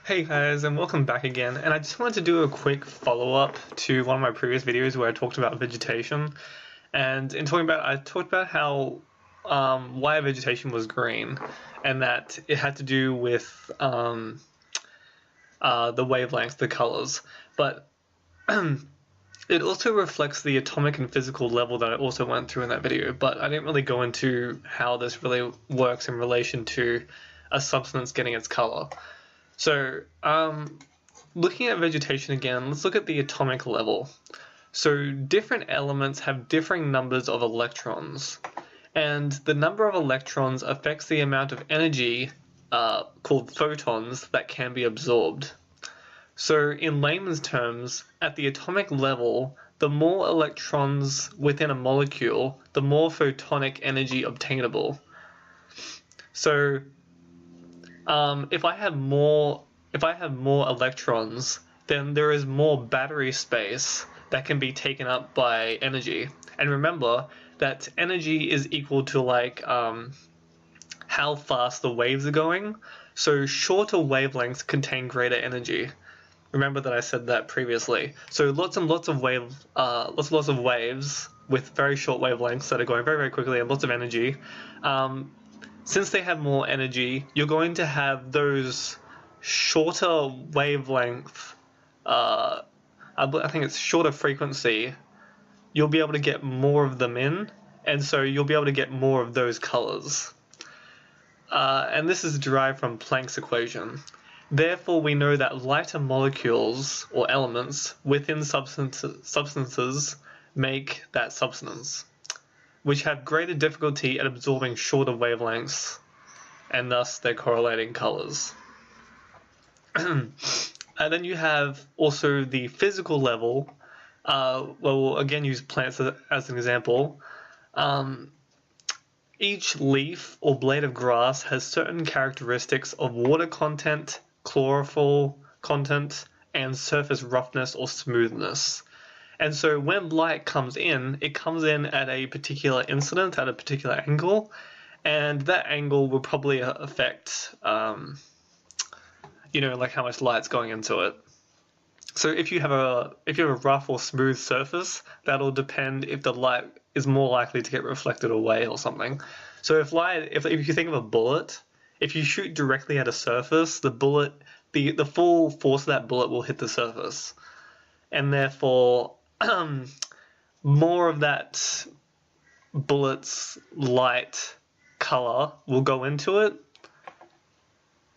Hey guys, and welcome back again. And I just wanted to do a quick follow-up to one of my previous videos where I talked about vegetation. And in talking about, I talked about how why vegetation was green, and that it had to do with the wavelengths, the colors. But it also reflects the atomic and physical level that I also went through in that video. But I didn't really go into how this really works in relation to a substance getting its color. So, looking at vegetation again, let's look at the atomic level. So, different elements have differing numbers of electrons, and the number of electrons affects the amount of energy called photons that can be absorbed. So, in layman's terms, at the atomic level, the more electrons within a molecule, the more photonic energy obtainable. So, if I have more electrons, then there is more battery space that can be taken up by energy. And remember that energy is equal to how fast the waves are going. So shorter wavelengths contain greater energy. Remember that I said that previously. So lots and lots of waves with very short wavelengths that are going very, very quickly and lots of energy. Since they have more energy, you're going to have those shorter wavelength, I think it's shorter frequency, you'll be able to get more of them in, and so you'll be able to get more of those colors. And this is derived from Planck's equation. Therefore, we know that lighter molecules or elements within substances make that substance, which have greater difficulty at absorbing shorter wavelengths, and thus they're correlating colors. And then you have also the physical level. We'll again use plants as an example. Each leaf or blade of grass has certain characteristics of water content, chlorophyll content, and surface roughness or smoothness. And so when light comes in, it comes in at a particular incident, at a particular angle, and that angle will probably affect, like how much light's going into it. So if you have a rough or smooth surface, that'll depend if the light is more likely to get reflected away or something. So if you think of a bullet, if you shoot directly at a surface, the full force of that bullet will hit the surface, and therefore more of that bullet's light color will go into it.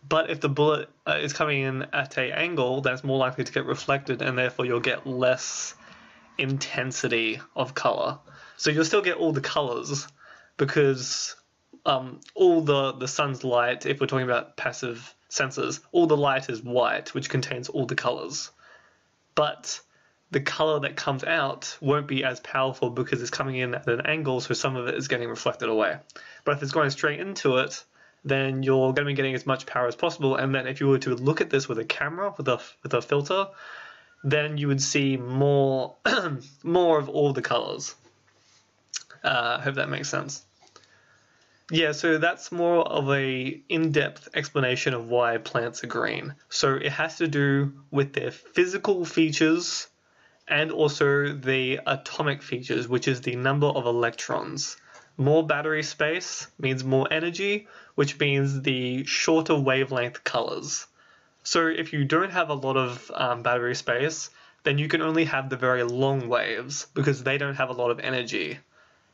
But if the bullet is coming in at an angle, that's more likely to get reflected, and therefore you'll get less intensity of color. So you'll still get all the colors, because all the sun's light, if we're talking about passive sensors, all the light is white, which contains all the colors. But the color that comes out won't be as powerful because it's coming in at an angle, so some of it is getting reflected away. But if it's going straight into it, then you're going to be getting as much power as possible. And then if you were to look at this with a camera, with a filter, then you would see more more of all the colors. I hope that makes sense. Yeah, so that's more of a in-depth explanation of why plants are green. So it has to do with their physical features and also the atomic features, which is the number of electrons. More battery space means more energy, which means the shorter wavelength colors. So if you don't have a lot of battery space, then you can only have the very long waves because they don't have a lot of energy,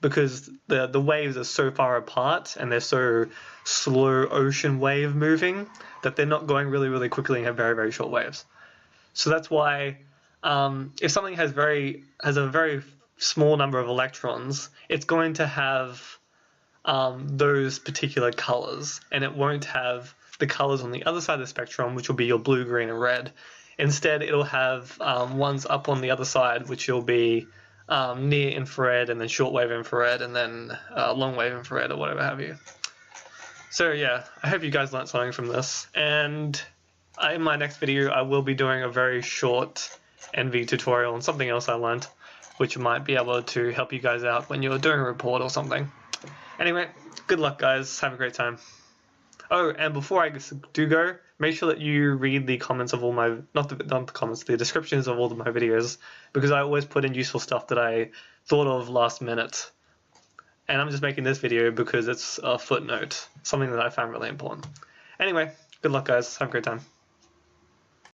because the waves are so far apart and they're so slow ocean wave moving that they're not going really, really quickly and have very, very short waves. So that's why if something has a very small number of electrons, it's going to have those particular colors, and it won't have the colors on the other side of the spectrum, which will be your blue, green, and red. Instead, it'll have ones up on the other side, which will be near infrared, and then shortwave infrared, and then long wave infrared, or whatever have you. So yeah, I hope you guys learned something from this, and in my next video I will be doing a very short NV tutorial on something else I learned, which might be able to help you guys out when you're doing a report or something. Anyway, good luck guys, have a great time. Oh, and before I do go, make sure that you read the comments of all my, not the comments, the descriptions of all of my videos, because I always put in useful stuff that I thought of last minute. And I'm just making this video because it's a footnote, something that I found really important. Anyway, good luck guys, have a great time.